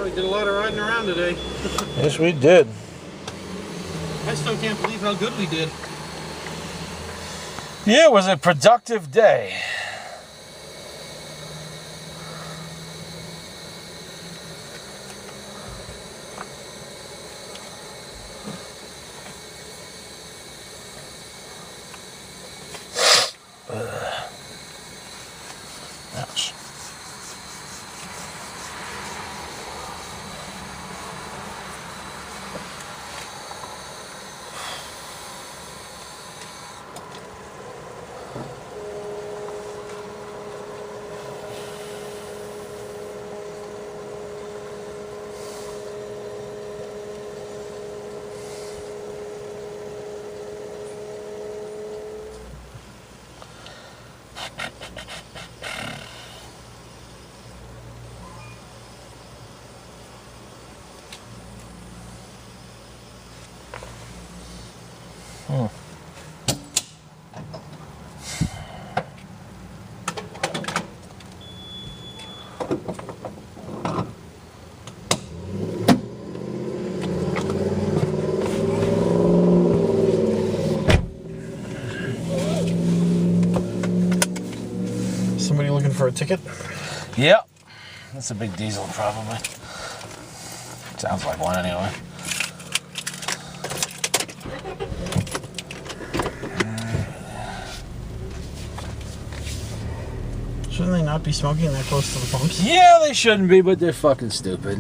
Well, we did a lot of riding around today. Yes, we did. I still can't believe how good we did. Yeah, it was a productive day. Ouch. Somebody looking for a ticket? Yep. That's a big diesel, probably. Sounds like one, anyway. Shouldn't they not be smoking that close to the pumps? Yeah, they shouldn't be, but they're fucking stupid.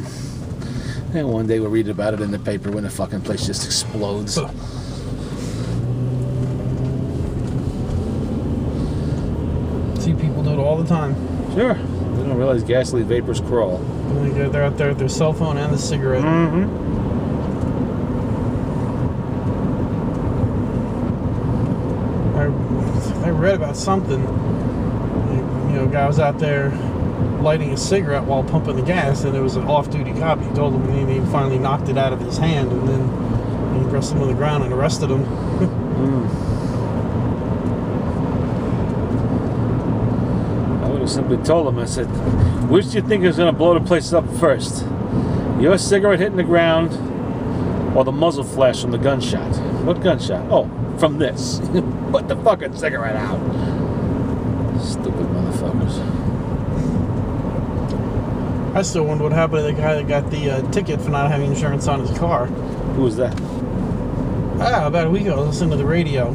And one day we'll read about it in the paper when the fucking place just explodes. See people do it all the time. Sure. They don't realize gasoline vapors crawl. They're out there with their cell phone and the cigarette. Mm-hmm. I read about something. You know, a guy was out there lighting a cigarette while pumping the gas, and there was an off-duty cop. He told him, and he finally knocked it out of his hand, and then he pressed him on the ground and arrested him. I would have simply told him, I said, which do you think is going to blow the place up first? Your cigarette hitting the ground or the muzzle flash from the gunshot? What gunshot? Oh, from this. Put the fucking cigarette out. Stupid motherfuckers. I still wonder what happened to the guy that got the ticket for not having insurance on his car. Who was that? About a week ago, I was listening to the radio.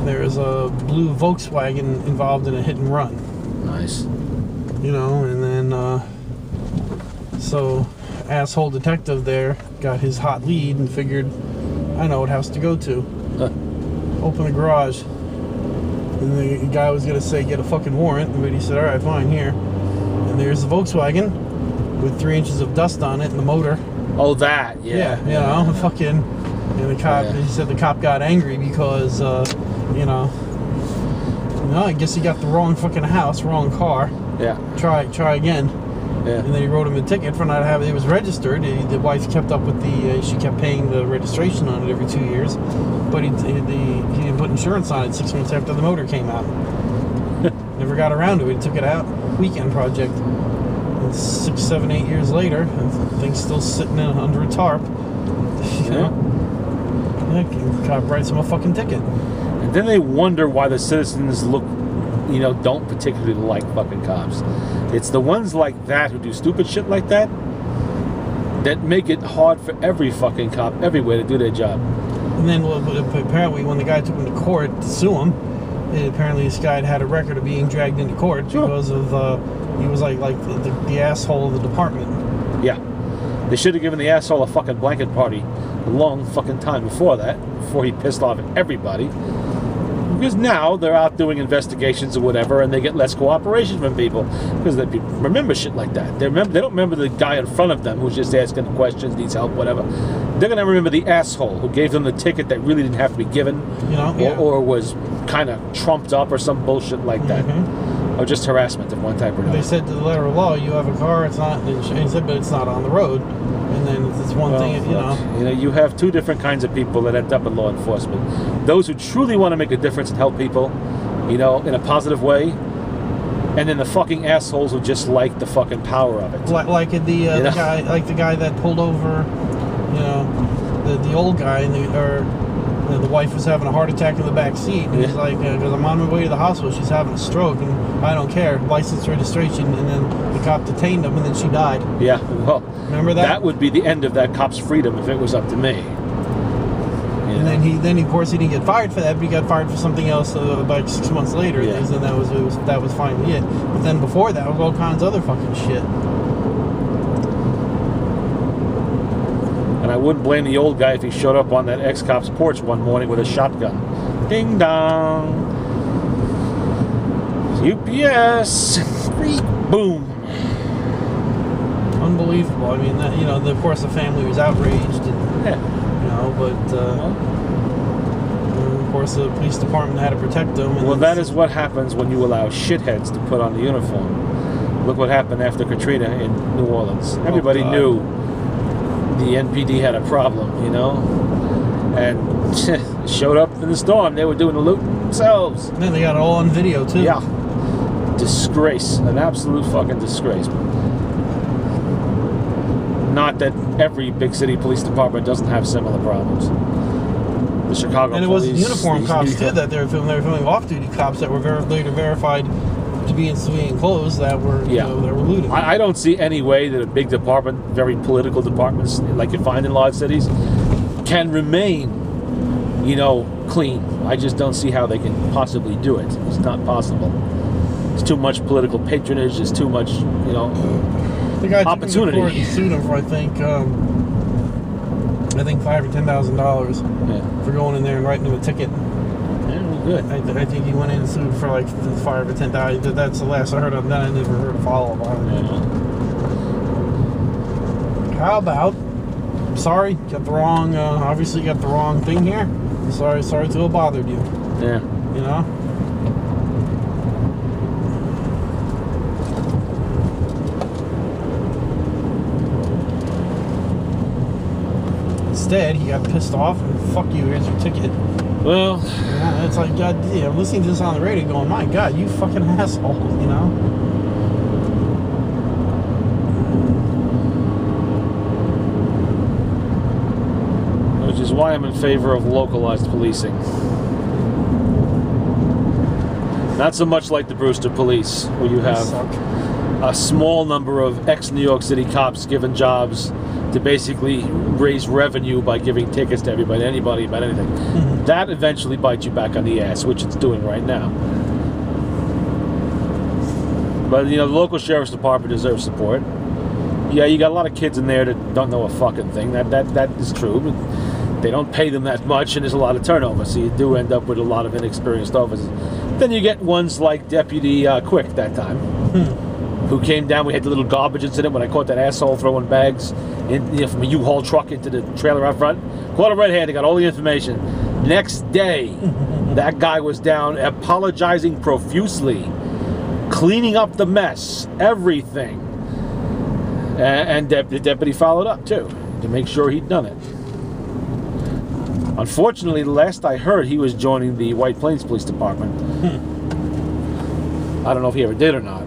There was a blue Volkswagen involved in a hit and run. Nice. You know, and then, so, asshole detective there got his hot lead and figured, I know what house to go to. Open the garage. And the guy was going to say, get a fucking warrant, but he said, alright, fine, here. And there's the Volkswagen with 3 inches of dust on it and the motor. Oh, that, yeah. You know, fucking, and the cop, he said the cop got angry because, you know, I guess he got the wrong fucking house, wrong car. Yeah. Try again. Yeah. And then he wrote him a ticket for not having it. Was registered. The wife kept up with the. She kept paying the registration on it every 2 years, but he didn't put insurance on it 6 months after the motor came out. Never got around to it. He took it out. Weekend project. And 6, 7, 8 years later, the thing's still sitting under a tarp. You know? Yeah, cop writes him a fucking ticket. And then they wonder why the citizens don't particularly like fucking cops. It's the ones like that who do stupid shit like that that make it hard for every fucking cop everywhere to do their job. And then apparently when the guy took him to court to sue him, apparently this guy had a record of being dragged into court because of he was like the asshole of the department. Yeah. They should have given the asshole a fucking blanket party a long fucking time before that, before he pissed off everybody. Because now they're out doing investigations or whatever, and they get less cooperation from people because they remember shit like that. They don't remember the guy in front of them who's just asking questions, needs help, whatever. They're gonna remember the asshole who gave them the ticket that really didn't have to be given, or was kind of trumped up or some bullshit like that, or just harassment of one type or another. They said to the letter of law, you have a car, it's not. He said, but it's not on the road. And then it's one thing, you have two different kinds of people that end up in law enforcement. Those who truly want to make a difference and help people, in a positive way, and then the fucking assholes who just like the fucking power of it. Like the know? the guy that pulled over, you know, the old guy, and the wife was having a heart attack in the back seat, and he's like, because I'm on my way to the hospital, she's having a stroke, and I don't care, license, registration, and then the cop detained him, and then she died. Yeah, well, remember that? That would be the end of that cop's freedom if it was up to me. And then of course he didn't get fired for that, but he got fired for something else about 6 months later. Yeah. And that was finally it. But then before that was all kinds of other fucking shit. And I wouldn't blame the old guy if he showed up on that ex-cop's porch one morning with a shotgun. Ding dong. UPS. Boom. Unbelievable. I mean, that, you know, of course the family was outraged, and, Yeah. you know, but of course the police department had to protect them. And Well, that is what happens when you allow shitheads to put on the uniform. Look what happened after Katrina in New Orleans. Everybody God. knew the NPD had a problem, you know, and showed up in the storm. They were doing the loot themselves. then they got it all on video too. Yeah. Disgrace. An absolute fucking disgrace. Not that every big city police department doesn't have similar problems. The Chicago And it police, was uniform these cops New too York- that they were filming off-duty cops that were later verified to be in civilian clothes that were, you know, that were looting. I don't see any way that a big department, very political departments like you find in large cities, can remain, you know, clean. I just don't see how they can possibly do it. It's not possible. It's too much political patronage. It's too much, you know, The guy opportunity. took him to court and sued him for I think $5,000 or $10,000 yeah. for going in there and writing him a ticket. Yeah, well, good. I think he went in and sued for like $5,000 or $10,000. That's the last I heard of that. I never heard a follow up on it. Yeah. How about? Sorry, got the wrong. Obviously, got the wrong thing here. Sorry to have bothered you. Yeah. You know. Instead, he got pissed off and fuck you. Here's your ticket. Well, Yeah, it's like, God, yeah, I'm listening to this on the radio, going, my God, you fucking asshole. You know. which is why I'm in favor of localized policing. Not so much like the Brewster Police, where you They have suck. a small number of ex-New York City cops given jobs to basically raise revenue by giving tickets to everybody, anybody, about anything. Mm-hmm. That eventually bites you back on the ass, which it's doing right now. But, you know, the local sheriff's department deserves support. Yeah, you got a lot of kids in there that don't know a fucking thing. That is true. But they don't pay them that much, and there's a lot of turnover, so you do end up with a lot of inexperienced officers. Then you get ones like Deputy Quick that time, who came down. We had the little garbage incident when I caught that asshole throwing bags from a U-Haul truck into the trailer out front. Caught him red-handed, got all the information. Next day, that guy was down apologizing profusely, cleaning up the mess, everything. And the deputy followed up, too, to make sure he'd done it. Unfortunately, the last I heard, he was joining the White Plains Police Department. I don't know if he ever did or not.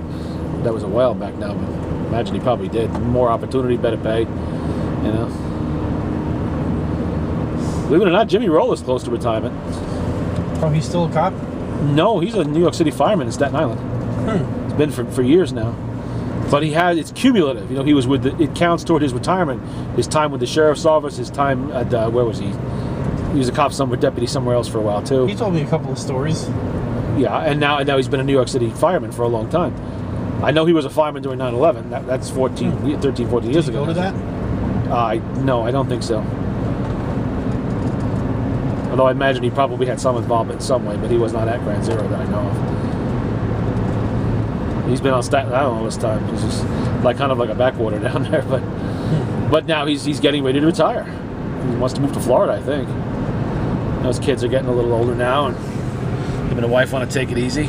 That was a while back now, but I imagine he probably did. More opportunity, better pay, you know. Believe it or not, Jimmy Roller's close to retirement. Oh, he's still a cop? No, he's a New York City fireman in Staten Island. It's been for years now. But it's cumulative. You know, he was it counts toward his retirement. His time with the sheriff's office, his time at, where was he? He was a cop somewhere, deputy somewhere else for a while too. He told me a couple of stories. Yeah, and now he's been a New York City fireman for a long time. I know he was a fireman during 9/11. That's 13, 14 years Did you ago. go to that? No, I don't think so. Although I imagine he probably had some involvement in some way, but he was not at Ground Zero that I know of. He's been on Staten Island all this time. He's just kind of like a backwater down there, but now he's getting ready to retire. He wants to move to Florida, I think. Those kids are getting a little older now, and him and the wife want to take it easy.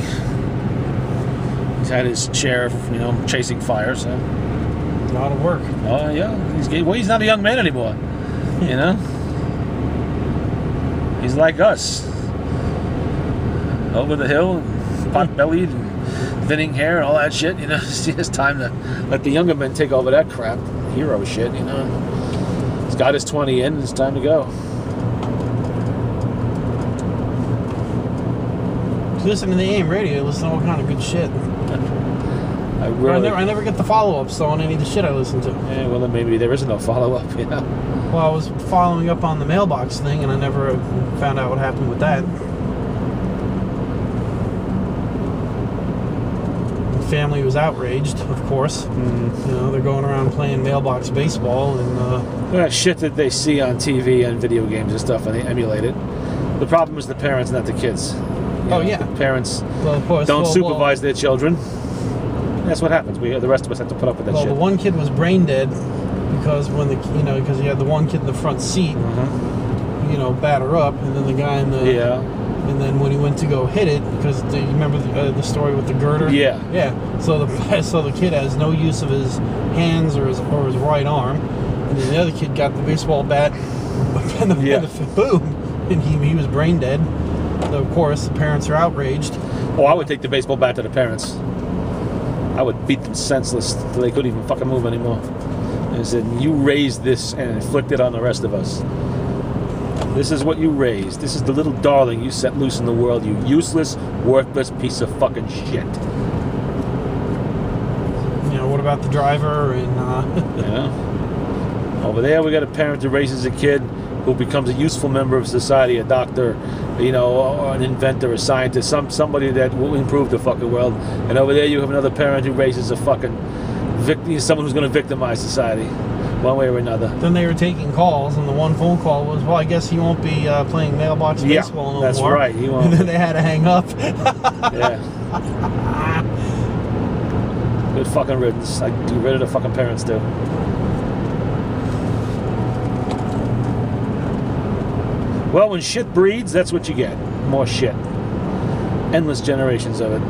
He's had his share of, you know, chasing fires. So. A lot of work. Oh yeah, he's not a young man anymore. You know, he's like us, over the hill, pot-bellied, thinning hair and all that shit. You know, it's time to let the younger men take over that crap, hero shit. You know, he's got his 20 in. It's time to go. Listen to the AM radio, listen to all kind of good shit. I never get the follow-ups though on any of the shit I listen to. Yeah, well then maybe there isn't no follow-up, you know. Well, I was following up on the mailbox thing, and I never found out what happened with that. The family was outraged, of course. You know, they're going around playing mailbox baseball, and shit that they see on TV and video games and stuff, and they emulate it. The problem is the parents, not the kids. Yeah. The parents well, of course, don't supervise their children. That's what happens. The rest of us have to put up with that shit. Well, the one kid was brain dead because because you had the one kid in the front seat, you know, batter up, and then the guy in the and then when he went to go hit it, because you remember the story with the girder? Yeah. So the kid has no use of his hands or his right arm, and then the other kid got the baseball bat, and boom, and he was brain dead. So of course, the parents are outraged. Oh, I would take the baseball bat to the parents. I would beat them senseless till they couldn't even fucking move anymore. And I said, you raised this and inflicted on the rest of us. This is what you raised. This is the little darling you set loose in the world, you useless, worthless piece of fucking shit. You know, what about the driver and... Yeah. Over there, we got a parent who raises a kid who becomes a useful member of society, a doctor, you know, or an inventor, a scientist, somebody that will improve the fucking world. And over there, you have another parent who raises a fucking someone who's going to victimize society, one way or another. Then they were taking calls, and the one phone call was, "Well, I guess he won't be playing mailbox baseball no more." That's right. He won't. And then they had to hang up. Yeah. Good fucking riddance. I'd get rid of the fucking parents too. Well, when shit breeds, that's what you get. More shit. Endless generations of it.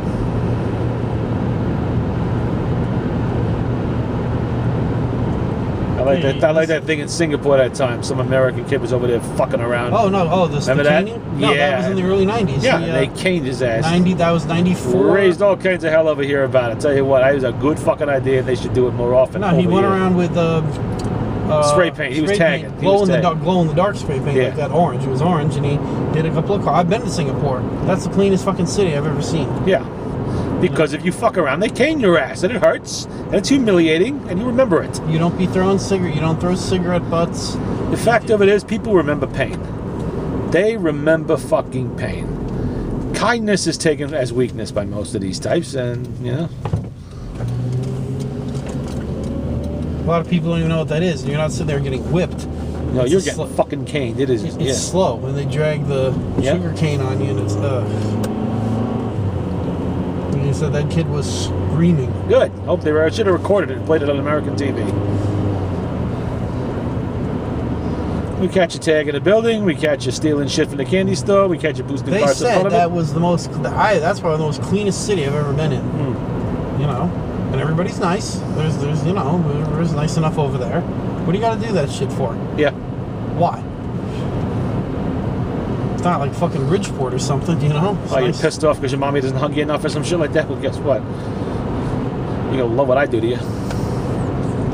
I like that thing in Singapore that time. Some American kid was over there fucking around. Oh, no. Oh, remember that? No, yeah. That was in the early 90s. Yeah, they caned his ass. That was 94. Raised all kinds of hell over here about it. Tell you what, it was a good fucking idea. They should do it more often. No, he went around with... spray paint. He was tagging. Glow in the dark spray paint, like that orange. It was orange, and he did a couple of cars. I've been to Singapore. That's the cleanest fucking city I've ever seen. Yeah. Because if you fuck around, they cane your ass, and it hurts, and it's humiliating, and you remember it. You don't be throwing you don't throw cigarette butts. The fact of it is, people remember pain. They remember fucking pain. Kindness is taken as weakness by most of these types, and, you know. A lot of people don't even know what that is. You're not sitting there getting whipped. No, you're getting fucking caned. It is. It's slow, and they drag the sugar cane on you, and it's you said that kid was screaming. Good. Hope they should have recorded it and played it on American TV. We catch you tagging a building. We catch you stealing shit from the candy store. We catch you boosting cars in front of it. They said that was that's probably the most cleanest city I've ever been in. You know, and everybody's nice. There's you know, there's nice enough over there. What do you got to do that shit for? Yeah. Why? It's not like fucking Bridgeport or something, you know? Oh, you're pissed off because your mommy doesn't hug you enough or some shit like that? Well, guess what? You're gonna love what I do to you.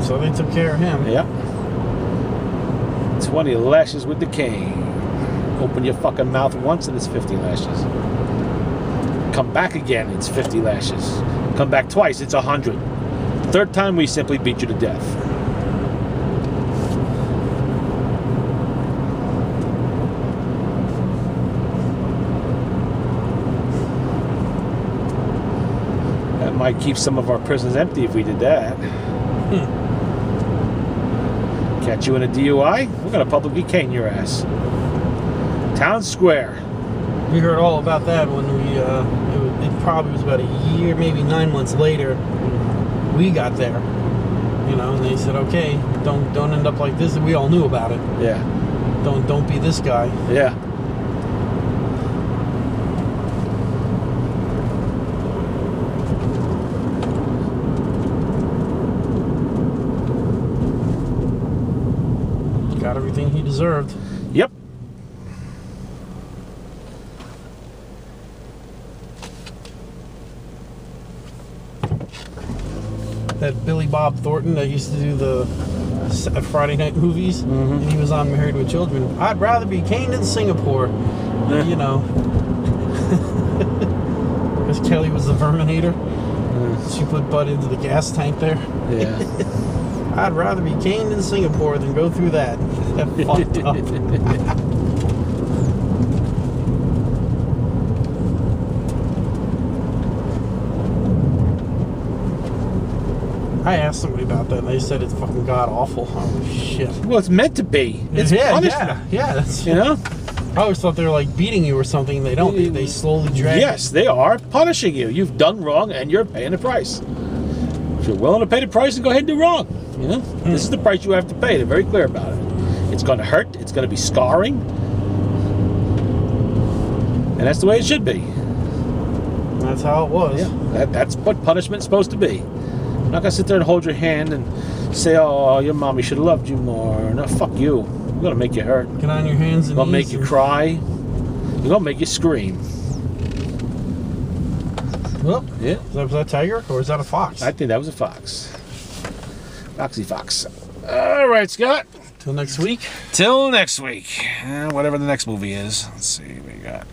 So they took care of him. Yeah. 20 lashes with the cane. Open your fucking mouth once and it's 50 lashes. Come back again, it's 50 lashes. Come back twice, it's 100. Third time, we simply beat you to death. Might keep some of our prisons empty if we did that. Catch you in a DUI, we're gonna publicly cane your ass. Town Square. We heard all about that when it probably was about a year, maybe 9 months later. We got there, you know, and they said, okay, don't end up like this. And we all knew about it. Yeah. Don't be this guy. Yeah. Got everything he deserved. Yep. that Billy Bob Thornton that used to do the Friday night movies, and he was on Married with Children. I'd rather be caned in Singapore, you know, because Kelly was the Verminator. She put Bud into the gas tank there. Yeah. I'd rather be caned in Singapore than go through that. That fucked up. I asked somebody about that, and they said it's fucking god awful. Oh shit! Well, it's meant to be. It's punishment. Yeah. That's, You know? I always thought they were like beating you or something. They don't. They slowly drag. Yes, they are punishing you. You've done wrong, and you're paying the price. If you're willing to pay the price, then go ahead and do wrong. You know, this is the price you have to pay. They're very clear about it. It's going to hurt. It's going to be scarring, and that's the way it should be. That's how it was. Yeah, that's what punishment's supposed to be. I'm not gonna sit there and hold your hand and say, "Oh, your mommy should have loved you more." No, fuck you. I'm gonna make you hurt. Get on your hands and I'm gonna knees. make you cry. I'm gonna make you scream. Well, Yeah. was that a tiger or is that a fox? I think that was a fox. Foxy fox. All right, Scott. Till next week. Till next week. Whatever the next movie is. Let's see what we got.